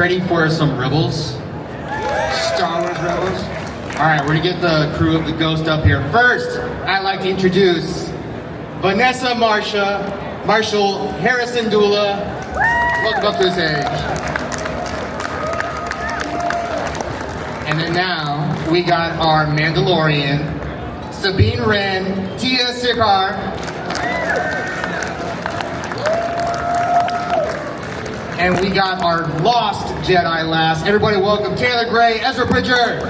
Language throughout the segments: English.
ready for some Rebels? Star Wars Rebels? Alright, we're gonna get the crew of the Ghost up here. First, I'd like to introduce Vanessa Marshall Harrison Dula. Welcome up to the stage. And then now, we got our Mandalorian, Sabine Wren, Tiya Sircar. And we got our lost Jedi last. Everybody welcome Taylor Gray, Ezra Bridger.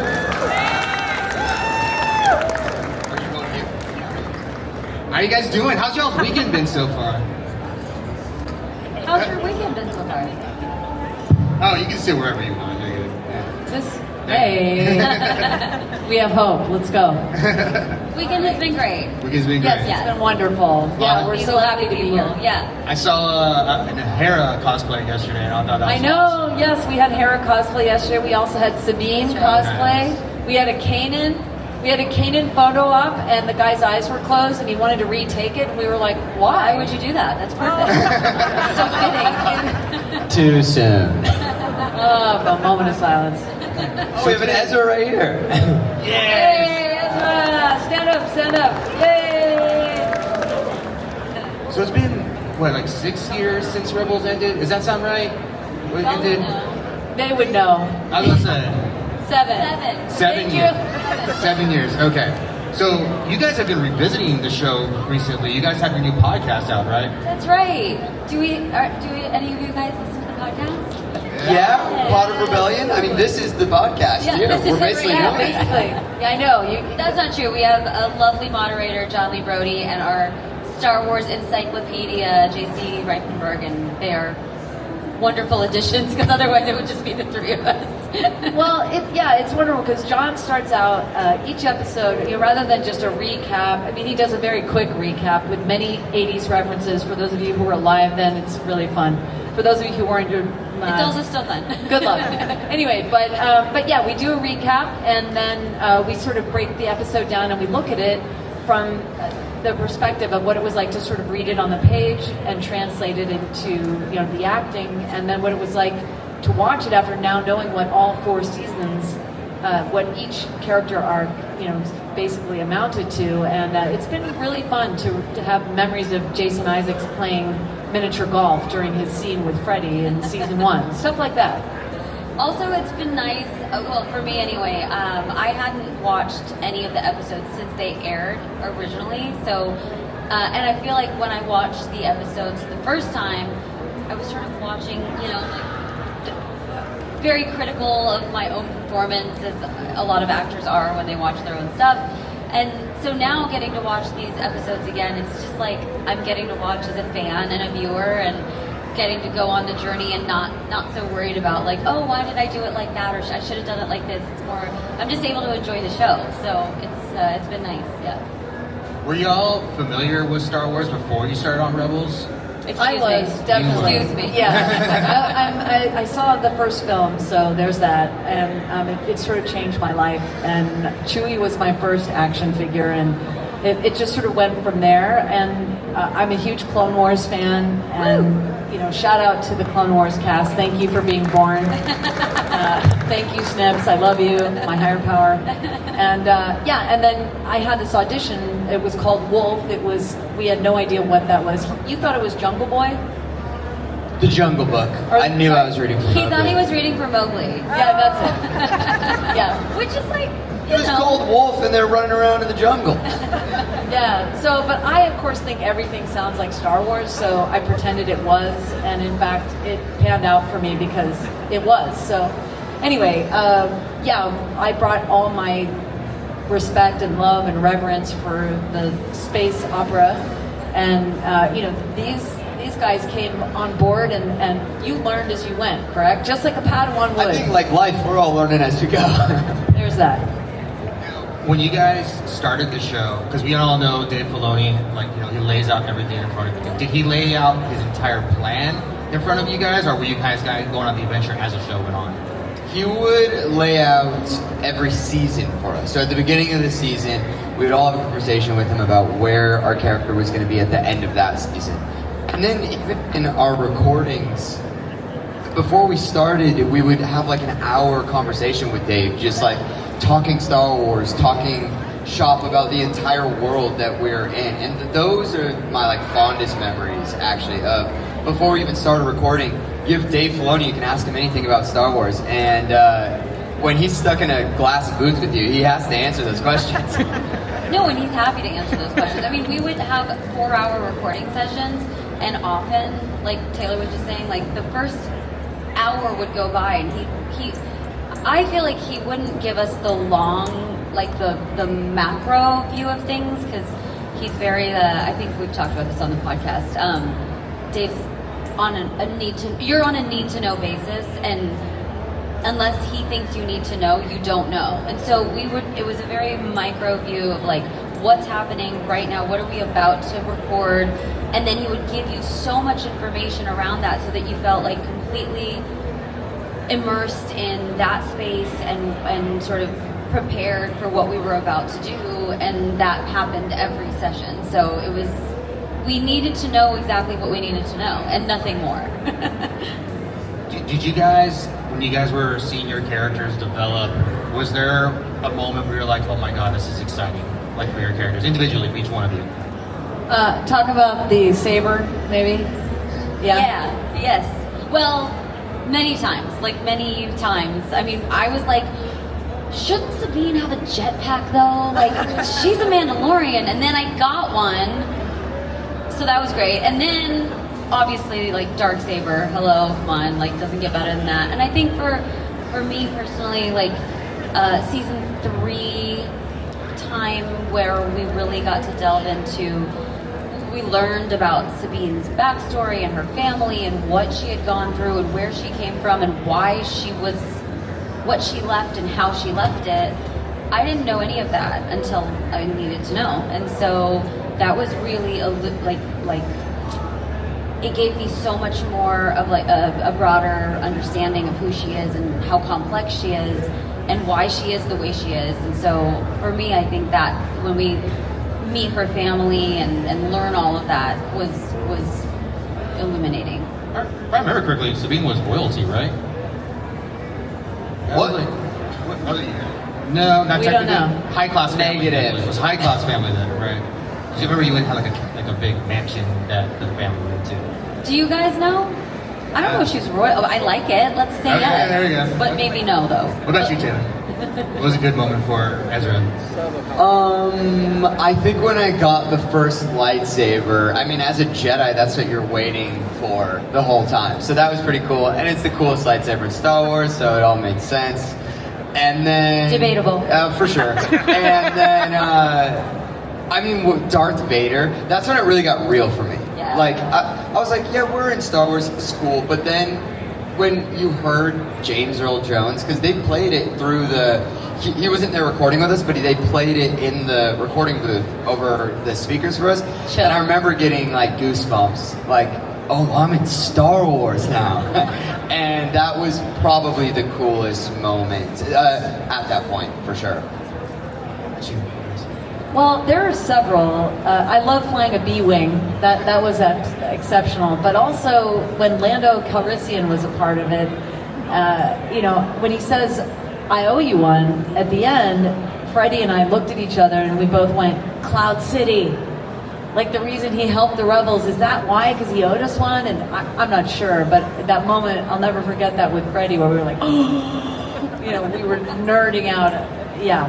How you guys doing? How's y'all's weekend been so far? How's your weekend been so far? Oh, you can sit wherever you want. Hey, we have hope. Let's go. Weekend has been great. Weekend's been great. Yes, it's been wonderful. Yeah, we're so happy to be here. Yeah. I saw a Hera cosplay yesterday, and I thought that was I know. awesome. Yes, we had Hera cosplay yesterday. We also had Sabine cosplay. Nice. We had a Kanan. We had a Kanan photo up, and the guy's eyes were closed, and he wanted to retake it. And we were like, "Why would you do that? That's perfect. So Too soon. Oh, a moment of silence. Oh, we have an Ezra right here. Yay, Ezra! Stand up, stand up! Yay! So it's been, what, like 6 years since Rebels ended? Does that sound right? When it ended? They would know. I was gonna say. 7. 7 Thank years. you. 7 years, okay. So you guys have been revisiting the show recently. You guys have your new podcast out, right? That's right. Do any of you guys listen to the podcast? Yeah, Pod of Rebellion. I mean, this is the podcast. Yeah, here. this is We're it, basically yeah, doing it. Basically. Yeah, I know. That's not true. We have a lovely moderator, John Lee Brody, and our Star Wars encyclopedia, JC Reichenberg, and they are wonderful additions, because otherwise it would just be the three of us. Well, it's wonderful because John starts out each episode, rather than just a recap. I mean, he does a very quick recap with many 80s references. For those of you who were alive then, it's really fun. For those of you who weren't, It's also still fun. good luck. Anyway, but yeah, we do a recap, and then we sort of break the episode down and we look at it from the perspective of what it was like to sort of read it on the page and translate it into the acting, and then what it was like to watch it after now knowing what all 4 seasons, what each character arc basically amounted to, and it's been really fun to have memories of Jason Isaacs playing miniature golf during his scene with Freddie in season 1, stuff like that. Also, it's been nice, well, for me anyway, I hadn't watched any of the episodes since they aired originally, so, and I feel like when I watched the episodes the first time, I was sort of watching, very critical of my own performance, as a lot of actors are when they watch their own stuff. And so now getting to watch these episodes again, it's just like I'm getting to watch as a fan and a viewer, and getting to go on the journey and not so worried about like, oh, why did I do it like that, or I should have done it like this. It's more, I'm just able to enjoy the show. So it's been nice, yeah. Were y'all familiar with Star Wars before you started on Rebels? I was, definitely. Excuse me. Yeah, I saw the first film, so there's that, and it sort of changed my life. And Chewie was my first action figure, and it just sort of went from there. And I'm a huge Clone Wars fan, and shout out to the Clone Wars cast. Thank you for being born. Thank you, Snips. I love you, my higher power. And and then I had this audition. It was called Wolf. We had no idea what that was. You thought it was Jungle Boy? The Jungle Book. I knew I was reading from He thought he was reading for Mowgli. Yeah, that's it. Yeah. Which is like, It was called Wolf, and they're running around in the jungle. Yeah, but I of course think everything sounds like Star Wars, so I pretended it was, and in fact it panned out for me because it was. So anyway, I brought all my respect and love and reverence for the space opera, and these guys came on board, and you learned as you went, correct? Just like a Padawan would. I think like life, we're all learning as we go. There's that. When you guys started the show, because we all know Dave Filoni, he lays out everything in front of you. Did he lay out his entire plan in front of you guys, or were you guys going on the adventure as the show went on? He would lay out every season for us. So at the beginning of the season, we would all have a conversation with him about where our character was going to be at the end of that season. And then even in our recordings, before we started, we would have like an hour conversation with Dave, just like talking Star Wars, talking shop about the entire world that we're in. And those are my like fondest memories, actually, of before we even started recording. You have Dave Filoni, you can ask him anything about Star Wars, and when he's stuck in a glass booth with you, he has to answer those questions. No, and he's happy to answer those questions. I mean, we would have 4-hour recording sessions, and often, like Taylor was just saying, like the first hour would go by, and I feel like he wouldn't give us the long, like the macro view of things, because he's very, I think we've talked about this on the podcast. Dave's on you're on a need to know basis, and unless he thinks you need to know, you don't know. And so it was a very micro view of like, what's happening right now, what are we about to record, and then he would give you so much information around that so that you felt like completely immersed in that space and sort of prepared for what we were about to do, and that happened every session. So we needed to know exactly what we needed to know, and nothing more. Did you guys, when you guys were seeing your characters develop, was there a moment where you're like, oh my god, this is exciting, like for your characters, individually, for each one of you? Talk about the saber, maybe? Yeah, yes. Well, many times. I mean, I was like, shouldn't Sabine have a jetpack though? Like, she's a Mandalorian, and then I got one. So that was great. And then, obviously, like, Darksaber, hello, come on, like, doesn't get better than that. And I think for me personally, like, season 3 time where we really got to delve into, we learned about Sabine's backstory and her family and what she had gone through and where she came from and why she was, what she left and how she left it. I didn't know any of that until I needed to know. And so that was really it gave me so much more of like a broader understanding of who she is and how complex she is and why she is the way she is. And so for me, I think that when we meet her family and learn all of that was illuminating. If I remember correctly, Sabine was royalty, right? What? No, not We technically. don't know. High class family. Negative. It was high class family then, right? Because you remember you had like a big mansion that the family went to. Do you guys know? I don't know if she's royal. I like it. Let's say Okay, yes. there you go. But maybe no, though. What about you, Taylor? What was a good moment for Ezra? I think when I got the first lightsaber, I mean, as a Jedi, that's what you're waiting for the whole time. So that was pretty cool, and it's the coolest lightsaber in Star Wars, so it all made sense. And then Debatable. for sure. And then I mean, with Darth Vader, that's when it really got real for me. Yeah. Like I was like, yeah, we're in Star Wars school, but then when you heard James Earl Jones, because they played it through he wasn't there recording with us, but they played it in the recording booth over the speakers for us. Sure. And I remember getting like goosebumps, like, oh, I'm in Star Wars now. And that was probably the coolest moment at that point, for sure. Well, there are several. I love flying a B-wing. That was exceptional. But also, when Lando Calrissian was a part of it, when he says, I owe you one, at the end, Freddie and I looked at each other and we both went, Cloud City. Like, the reason he helped the rebels, is that why? Because he owed us one? And I'm not sure, but that moment, I'll never forget that with Freddie, where we were like, oh, we were nerding out. Yeah.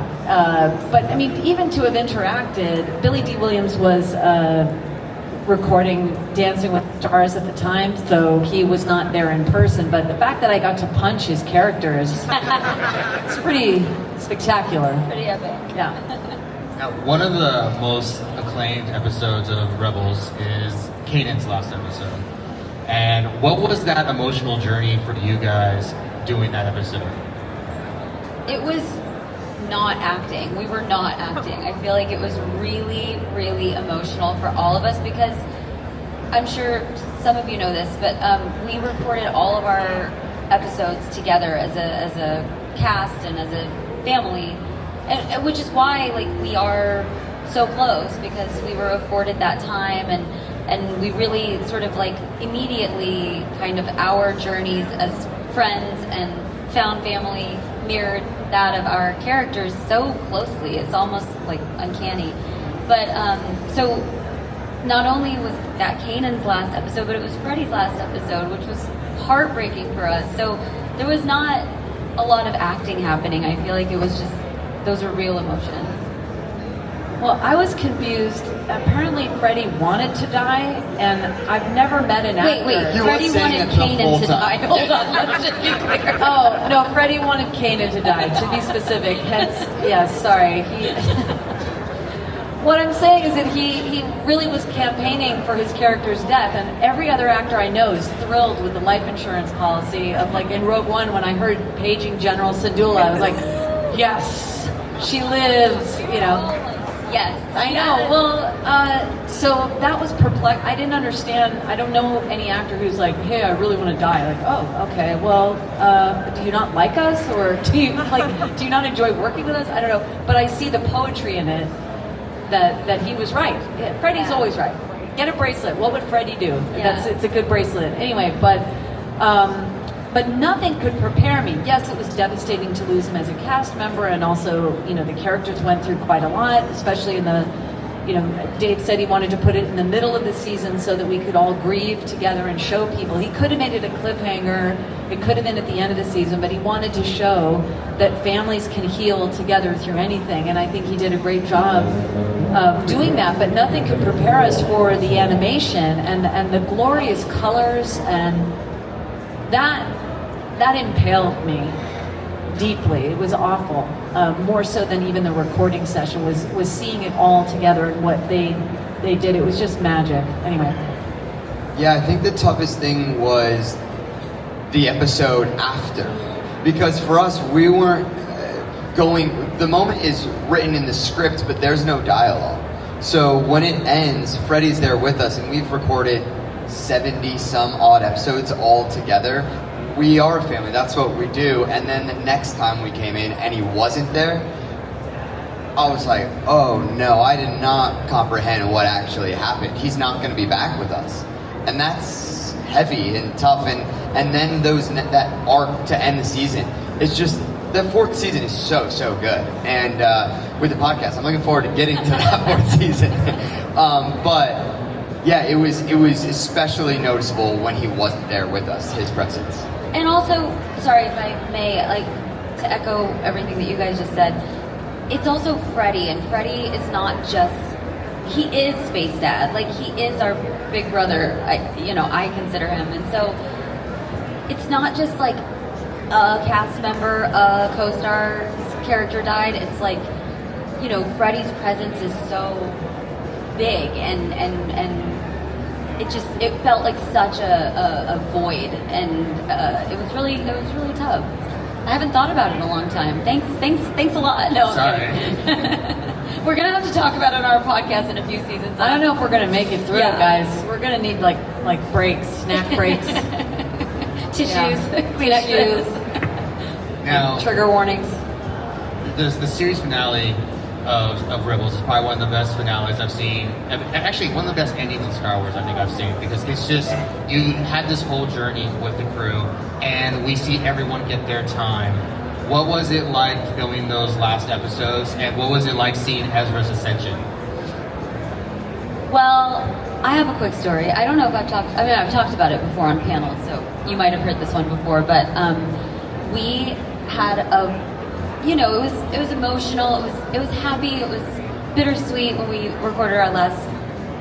But I mean, even to have interacted, Billy D. Williams was recording Dancing with the Stars at the time, so he was not there in person. But the fact that I got to punch his characters, it's pretty spectacular. Pretty epic. Yeah. Now, one of the most acclaimed episodes of Rebels is Kanan's last episode. And what was that emotional journey for you guys doing that episode? It was not acting. We were not acting. I feel like it was really, really emotional for all of us because I'm sure some of you know this, but we recorded all of our episodes together as a cast and as a family, and which is why we are so close, because we were afforded that time, and and we really sort of like immediately kind of our journeys as friends and found family mirrored that of our characters so closely. It's almost like uncanny. But so not only was that Kanan's last episode, but it was Freddie's last episode, which was heartbreaking for us. So there was not a lot of acting happening. I feel like it was just, those were real emotions. Well, I was confused. Apparently, Freddie wanted to die, and I've never met an actor. Wait, You Freddie were saying wanted it the whole Kanan to die. time. Hold on, let's just be clear. Oh, no, Freddie wanted Kanan to die, to be specific. Hence, yeah, sorry. What I'm saying is that he really was campaigning for his character's death, and every other actor I know is thrilled with the life insurance policy of, like, in Rogue One, when I heard paging General Syndulla, I was like, yes, she lives, you know. Yes. I know. Well, so that was perplexing. I didn't understand. I don't know any actor who's like, "Hey, I really want to die." Like, oh, okay. Well, do you not like us, or do you do you not enjoy working with us? I don't know. But I see the poetry in it that he was right. Yeah, Freddie's always right. Get a bracelet. What would Freddie do? Yeah. It's a good bracelet. Anyway, but nothing could prepare me. Yes, it was devastating to lose him as a cast member, and also, you know, the characters went through quite a lot, especially in the, you know, Dave said he wanted to put it in the middle of the season so that we could all grieve together and show people. He could have made it a cliffhanger, it could have been at the end of the season, but he wanted to show that families can heal together through anything, and I think he did a great job of doing that, but nothing could prepare us for the animation and the glorious colors, and that impaled me deeply. It was awful. More so than even the recording session was seeing it all together and what they did. It was just magic. Anyway. Yeah, I think the toughest thing was the episode after, because for us, we weren't the moment is written in the script, but there's no dialogue. So when it ends, Freddie's there with us, and we've recorded 70 some odd episodes all together. We are a family, that's what we do. And then the next time we came in and he wasn't there, I was like, oh no, I did not comprehend what actually happened. He's not going to be back with us. And that's heavy and tough. And then that arc to end the season, it's just, the fourth season is so good. And with the podcast, I'm looking forward to getting to that fourth season. But yeah, it was especially noticeable when he wasn't there with us, his presence. And also, sorry if I may, like, to echo everything that you guys just said, it's also Freddie, and Freddie is not just, he is Space Dad. Like, he is our big brother, I consider him. And so, it's not just like a cast member, a co-star's character died. It's like, you know, Freddie's presence is so big, and it felt like such a void, and it was really tough. I haven't thought about it in a long time. Thanks a lot. No, Sorry. We're gonna have to talk about it on our podcast in a few seasons. I don't know if we're gonna make it through it, guys. We're gonna need like breaks, snack breaks, Tissues, Kleenexes, Now, trigger warnings. the series finale of Rebels is probably one of the best finales I've seen. Actually, one of the best endings in Star Wars I think I've seen, because it's just, you had this whole journey with the crew, and we see everyone get their time. What was it like filming those last episodes, and what was it like seeing Ezra's ascension? Well, I have a quick story. I don't know if I've talked about it before on panels, so you might have heard this one before, but we had it was emotional, it was happy, it was bittersweet when we recorded our last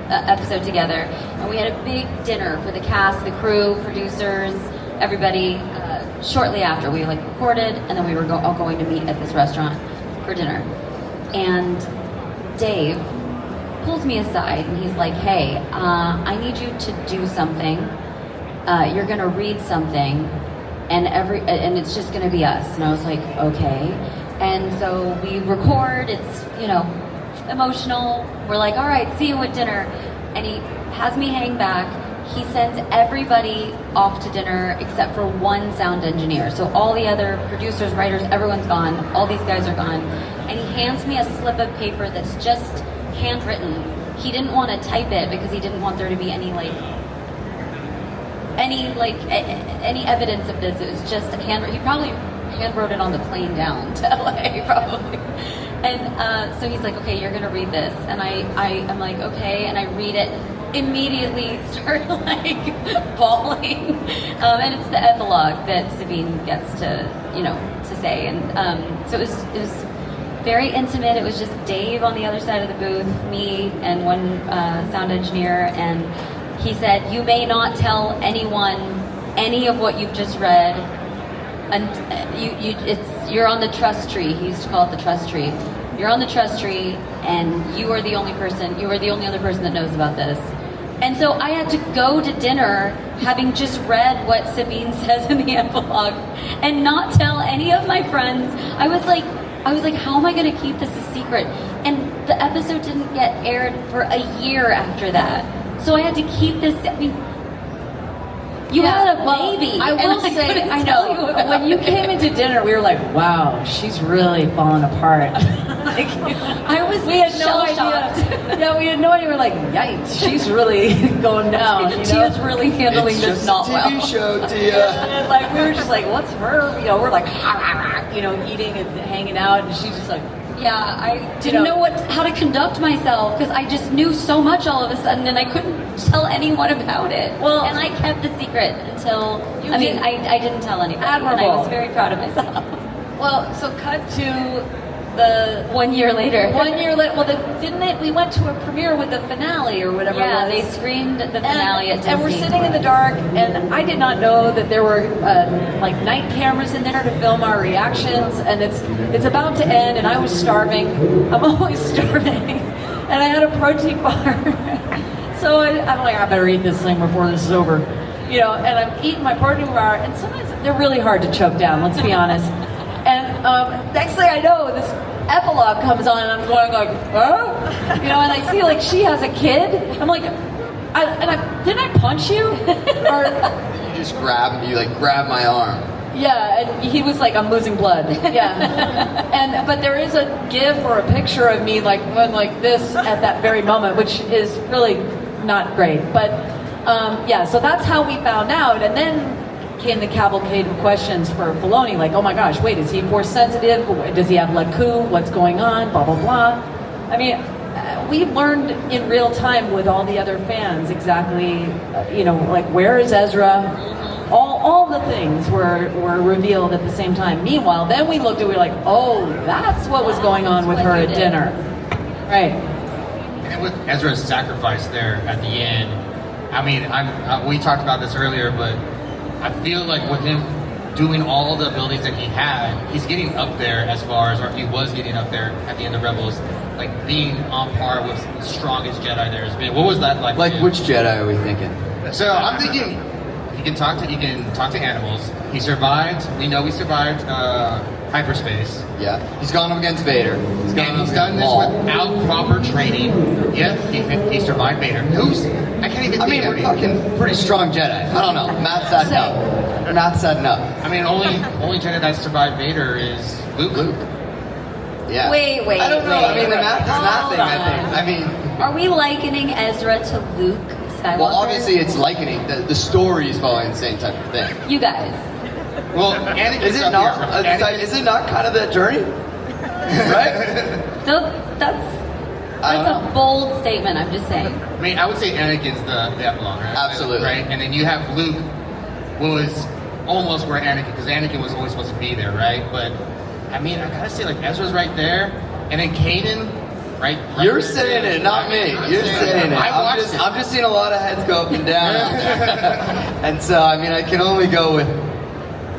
episode together, and we had a big dinner for the cast, the crew, producers, everybody. Shortly after we recorded, and then we were all going to meet at this restaurant for dinner, and Dave pulls me aside and he's like, hey, I need you to do something. You're gonna read something, and it's just gonna be us. And I was like, okay. And so we record, it's, emotional. We're like, all right, see you at dinner. And he has me hang back. He sends everybody off to dinner except for one sound engineer. So all the other producers, writers, everyone's gone. All these guys are gone. And he hands me a slip of paper that's just handwritten. he didn't want to type it because he didn't want there to be any evidence of this. It was just he probably hand wrote it on the plane down to LA probably. And so he's like, okay, you're gonna read this, and I'm like, okay, and I read it, immediately start like bawling, and it's the epilogue that Sabine gets to say, and so it was very intimate. It was just Dave on the other side of the booth, me, and one sound engineer, and he said, you may not tell anyone any of what you've just read, and you're on the trust tree. He used to call it the trust tree. You're on the trust tree, and you are the only other person that knows about this. And so I had to go to dinner having just read what Sabine says in the epilogue and not tell any of my friends. I was like, how am I going to keep this a secret? And the episode didn't get aired for a year after that. So I had to keep this. I mean, you had a baby. I will say, I know, when you came into dinner, we were like, wow, she's really falling apart. We had no idea. Yeah, we had no idea. We were like, yikes, she's really going down. Tiya's really handling this not well. It's just a TV show, Tiya. And like, we were just like, what's her? We're like, eating and hanging out, and she's just like, yeah, I didn't know how to conduct myself because I just knew so much all of a sudden, and I couldn't tell anyone about it. Well, and I kept the secret until I didn't tell anybody. Admirable. And I was very proud of myself. Well, so cut to the 1 year later. 1 year later. Well, we went to a premiere with the finale or whatever. Yeah, it was. they screened the finale at Disney. And we're sitting in the dark, and I did not know that there were night cameras in there to film our reactions. And it's about to end, and I was starving. I'm always starving, and I had a protein bar. So I'm like, I better eat this thing before this is over, and I'm eating my protein bar, and sometimes they're really hard to choke down. Let's be honest. And next thing I know, this epilogue comes on, and I'm going like, huh? And I see like she has a kid. I'm like, didn't I punch you? Or You just grab my arm. yeah, and he was like, I'm losing blood. Yeah, but there is a GIF or a picture of me like going like this at that very moment, which is really not great. But so that's how we found out, and then came the cavalcade of questions for Filoni, like, oh my gosh, wait, is he force sensitive? Does he have Laku? What's going on? Blah, blah, blah. I mean, we learned in real time with all the other fans exactly, like, where is Ezra? All the things were revealed at the same time. Meanwhile, then we looked and we were like, oh, that's what was going on with her at dinner. Right. And with Ezra's sacrifice there at the end, I mean, we talked about this earlier, but I feel like with him doing all the abilities that he had, he's getting up there or he was getting up there at the end of Rebels, like being on par with the strongest Jedi there has been. What was that like? Like, which Jedi are we thinking? So I'm thinking he can talk to animals. He survived. We know he survived hyperspace. Yeah, he's gone up against Vader. He's done this without proper training. Yeah, he survived Vader. I can't even think we're talking pretty strong Jedi. I don't know. Matt said no. They're not setting up. I mean, only Jedi that survived Vader is Luke. Yeah. Wait. I don't know. I mean, the math is nothing, I think. I mean... Are we likening Ezra to Luke Skywalker? Well, obviously it's likening. The story is following the same type of thing. You guys. Well, Anakin Is it not? Is it not kind of that journey? Right? That's a bold statement, I'm just saying. I mean, I would say Anakin's the epilogue, right? Absolutely. Right? And then you have Luke, was almost where because Anakin was always supposed to be there, right? But, I mean, I gotta say, like, Ezra's right there, and then Kanan, right? You're saying it, not me. You're saying it. I'm just seeing a lot of heads go up and down. And so, I mean, I can only go with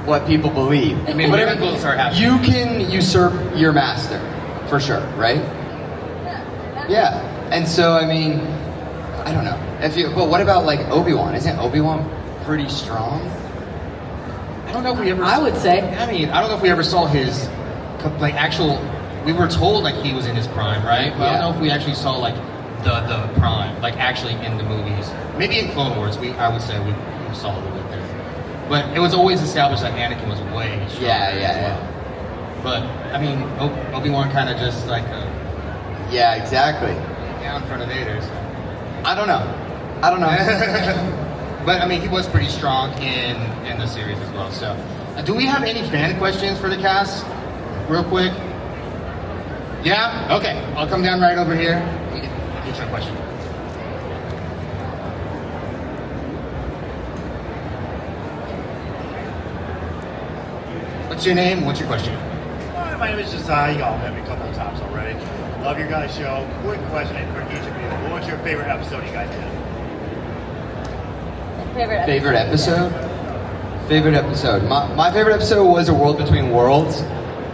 what people believe. I mean, miracles are happening. You can usurp your master, for sure, right? Yeah. And so, I mean, I don't know. But what about like Obi-Wan? Isn't Obi-Wan pretty strong? I don't know if we ever. I would say. I mean, I don't know if we ever saw his like actual. We were told like he was in his prime, right? But I don't know if we actually saw like the prime, like actually in the movies. Maybe in Clone Wars, I would say we saw a little bit there. But it was always established that Anakin was way stronger as well. But I mean, Obi-Wan kind of just like. Yeah, exactly. down in front of Vader's. I don't know. But I mean, he was pretty strong in the series as well. So, do we have any fan questions for the cast, real quick? Yeah. Okay. I'll come down right over here. Get your question. What's your name? What's your question? Hi, my name is Josiah. Y'all met me a couple of times already. Love your guys' show. Quick question for each of you. What was your favorite episode you guys did? Favorite episode? Favorite episode. My favorite episode was A World Between Worlds.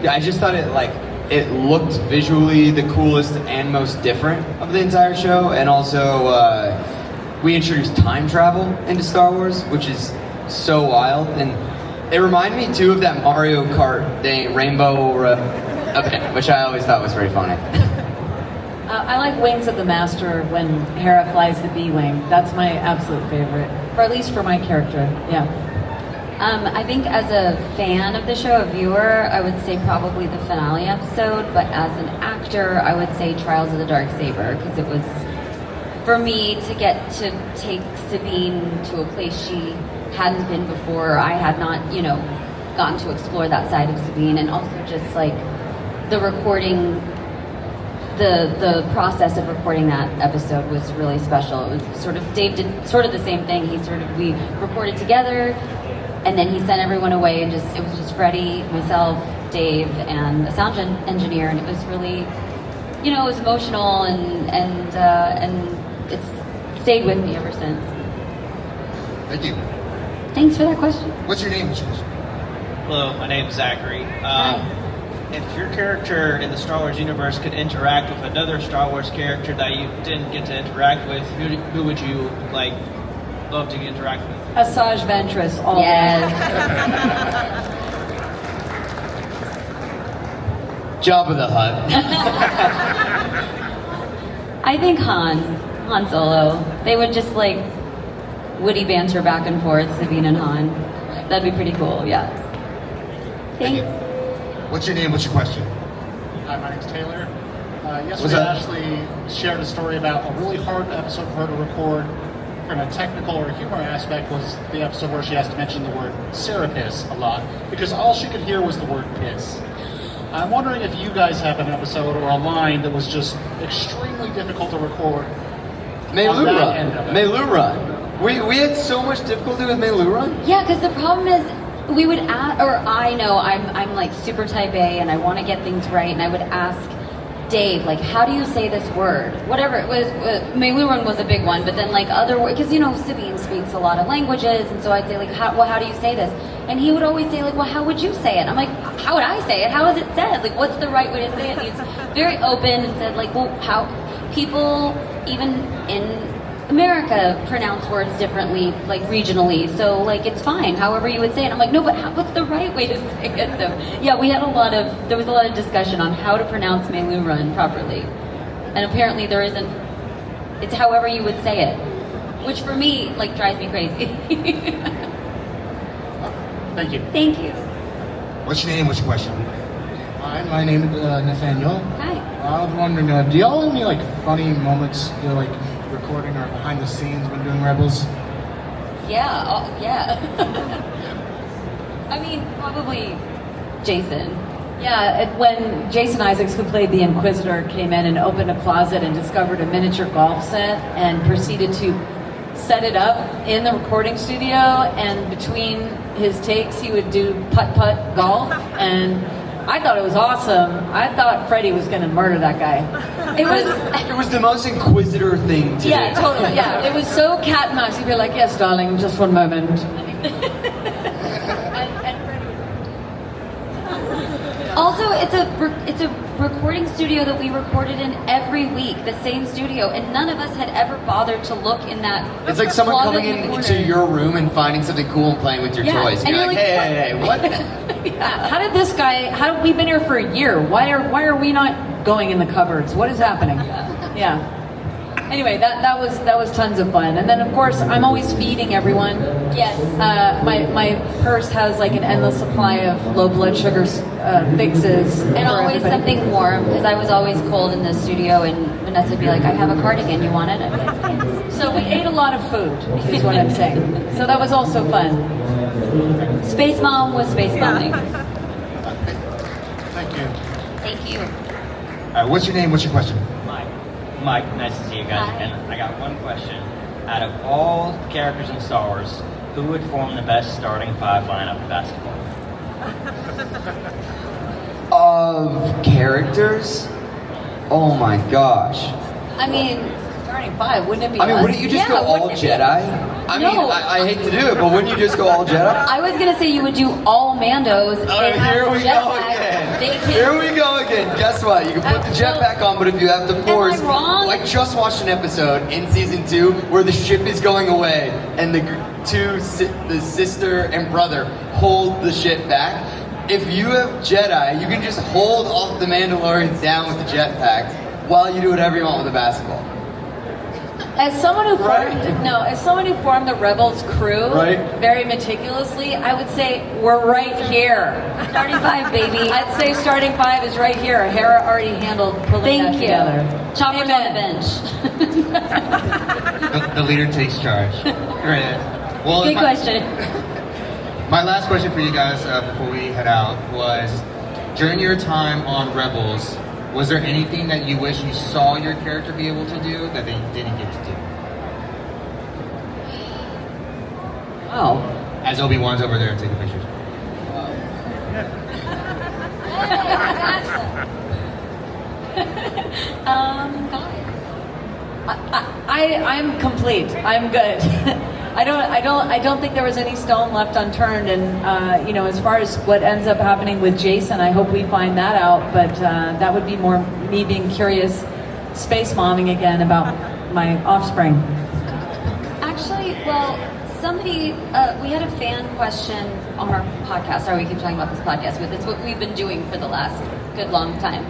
I just thought it looked visually the coolest and most different of the entire show, and also we introduced time travel into Star Wars, which is so wild, and it reminded me too of that Mario Kart thing, Rainbow event, which I always thought was very funny. I like Wings of the Master when Hera flies the B-Wing. That's my absolute favorite, or at least for my character, yeah. I think as a fan of the show, a viewer, I would say probably the finale episode, but as an actor, I would say Trials of the Dark Saber, because it was, for me, to get to take Sabine to a place she hadn't been before. I had not, gotten to explore that side of Sabine, and also just like the recording, the process of recording that episode was really special. It was sort of, Dave did sort of the same thing. We recorded together, and then he sent everyone away, and it was just Freddie, myself, Dave, and the sound engineer, and it was really, it was emotional, and it's stayed with me ever since. Thank you. Thanks for that question. What's your name? What's your question? Hello, my name's Zachary. Hi. If your character in the Star Wars universe could interact with another Star Wars character that you didn't get to interact with, who would you love to interact with? Asajj Ventress, all Yes. Jabba the Hutt. I think Han Solo. They would just witty banter back and forth, Sabine and Han. That'd be pretty cool, yeah. Thank you. Thanks. What's your name? What's your question? Hi, my name's Taylor. What's Yesterday, up? Ashley shared a story about a really hard episode for her to record from a technical or humor aspect was the episode where she has to mention the word Serapis a lot, because all she could hear was the word piss. I'm wondering if you guys have an episode or a line that was just extremely difficult to record. On that end of it. Melu Run. We had so much difficulty with Melu Run. Yeah, because the problem is we would ask, or I know I'm super type A and I want to get things right, and I would ask Dave, how do you say this word? Whatever it was, Meiluran was a big one, but then other words, because Sabine speaks a lot of languages, and so I'd say how do you say this? And he would always say well, how would you say it? I'm like, how would I say it? How is it said? What's the right way to say it? And he's very open and said well, how people even in America pronounce words differently, regionally, so it's fine, however you would say it. I'm like, no, but what's the right way to say it? So yeah, there was a lot of discussion on how to pronounce Meilu Run properly, and apparently there isn't. It's however you would say it, which for me drives me crazy. Thank you. Thank you. What's your name? What's your question? Hi, my name is Nathaniel. Hi. I was wondering, do y'all have any funny moments, recording or behind the scenes when doing Rebels? Yeah. Yeah. I mean, probably Jason. Yeah, when Jason Isaacs, who played the Inquisitor, came in and opened a closet and discovered a miniature golf set and proceeded to set it up in the recording studio, and between his takes he would do putt-putt golf, and I thought it was awesome. I thought Freddie was going to murder that guy. It was the most Inquisitor thing to do. Yeah, totally, yeah. It was so cat and mouse. You'd be like, yes, darling, just one moment. Also, it's a recording studio that we recorded in every week, the same studio, and none of us had ever bothered to look in that. It's like someone closet coming in the into corner. your room and finding something cool and playing with your Yeah, toys. And and you're you're like, hey, like, what? How did this guy, we've been here for a year. Why are we not going in the cupboards? What is happening? Yeah. Anyway, that was tons of fun. And then of course I'm always feeding everyone. Yes. My purse has an endless supply of low blood sugar fixes. And for always everybody. something warm, because I was always cold in the studio, and Vanessa would be like, I have a cardigan, you want it? I'd be like, thanks. So we ate a lot of food, is what I'm saying. So that was also fun. Space Mom was space bombing. Thank you. Thank you. All right, what's your name? What's your question? Mike, nice to see you guys. Hi. And I got one question. Out of all the characters in Star Wars, who would form the best starting five lineup of basketball? Of characters? Oh my gosh. I mean, starting five, wouldn't it be I mean, us? wouldn't you just Yeah, go all wouldn't it be- Jedi? I mean, No. I hate to do it, but wouldn't you just go all Jedi? I was gonna say you would do all Mandos. Oh, and have here we go jetpacks. again. They can- Here we go again. Guess what? You can put the jetpack on, but if you have the Force, wrong? I just watched an episode in season 2 where the ship is going away, and the the sister and brother hold the ship back. If you have Jedi, you can just hold all the Mandalorians down with the jetpacks while you do whatever you want with the basketball. As someone who Right. formed the Rebels crew Right. very meticulously, I would say we're right here. Starting five, baby. I'd say starting five is right here. Hera already handled pulling that Thank you. together. Chopper's on the bench. The leader takes charge. Right. Well, Good question. My last question for you guys before we head out was, during your time on Rebels, was there anything that you wish you saw your character be able to do that they didn't get to do? Oh. As Obi-Wan's over there taking pictures. God. I'm complete. I'm good. I don't think there was any stone left unturned. And you know, as far as what ends up happening with Jason, I hope we find that out. But that would be more me being curious, space momming again about my offspring. Actually, well, somebody, we had a fan question on our podcast. Sorry, we keep talking about this podcast, but it's what we've been doing for the last good long time.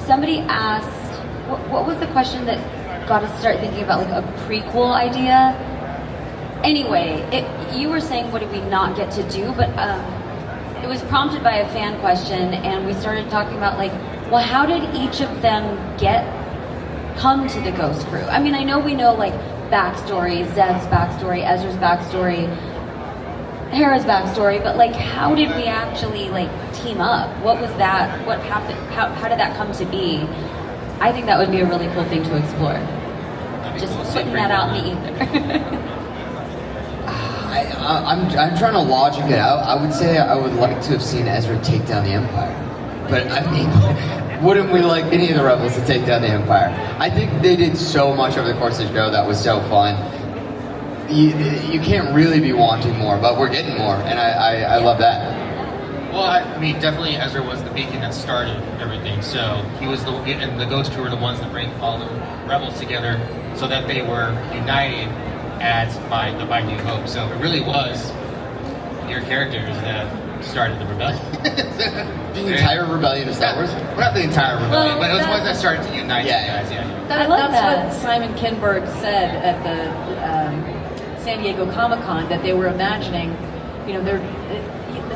Somebody asked, what was the question that got us to start thinking about like a prequel idea? Anyway, you were saying what did we not get to do, but it was prompted by a fan question, and we started talking about like, well, how did each of them come to the Ghost Crew? I mean, I know we know like backstory, Zev's backstory, Ezra's backstory, Hera's backstory, but like, how did we actually like team up? What was that? What happened? How did that come to be? I think that would be a really cool thing to explore. Just putting that out in the ether. I'm trying to logic it out. I would say I would like to have seen Ezra take down the Empire. But I mean, wouldn't we like any of the rebels to take down the Empire? I think they did so much over the course of the show that was so fun. You can't really be wanting more, but we're getting more, and I love that. Well, I mean, definitely Ezra was the beacon that started everything. So he was and the Ghost Crew were the ones that bring all the rebels together so that they were united by New Hope. So it really was your characters that started the rebellion. The entire rebellion of Star Wars? Well, not the entire rebellion, Well, but it was the that- ones that started to unite Yeah, you guys. Yeah. That's that. what Simon Kinberg said at the San Diego Comic-Con, that they were imagining, you know,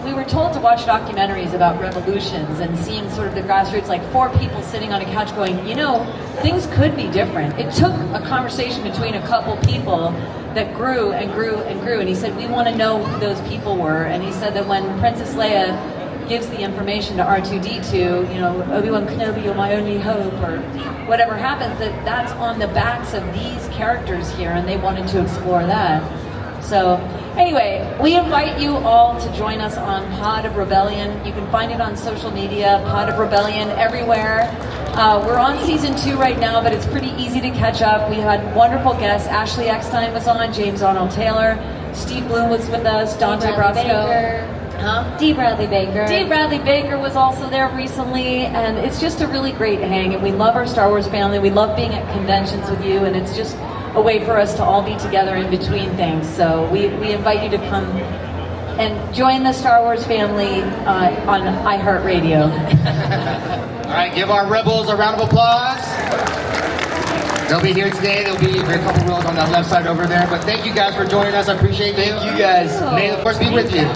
we were told to watch documentaries about revolutions and seeing sort of the grassroots, like 4 people sitting on a couch going, you know, things could be different. It took a conversation between a couple people that grew and grew and grew, and he said, we want to know who those people were. And he said that when Princess Leia gives the information to R2-D2, you know, Obi-Wan Kenobi, you're my only hope, or whatever happens, that's on the backs of these characters here, and they wanted to explore that. So anyway, we invite you all to join us on Pod of Rebellion. You can find it on social media, Pod of Rebellion, everywhere. We're on season 2 right now, but it's pretty easy to catch up. We had wonderful guests. Ashley Eckstein was on, James Arnold Taylor, Steve Bloom was with us, Dante Brasco. Huh? D. Bradley Baker. D. Bradley Baker was also there recently, and it's just a really great hang, and we love our Star Wars family. We love being at conventions with you, and it's just a way for us to all be together in between things. So we invite you to come and join the Star Wars family on iHeartRadio. All right, give our rebels a round of applause. They'll be here today. There'll be a couple rows on that left side over there. But thank you guys for joining us. I appreciate you. Thank you guys. May the Force be with you.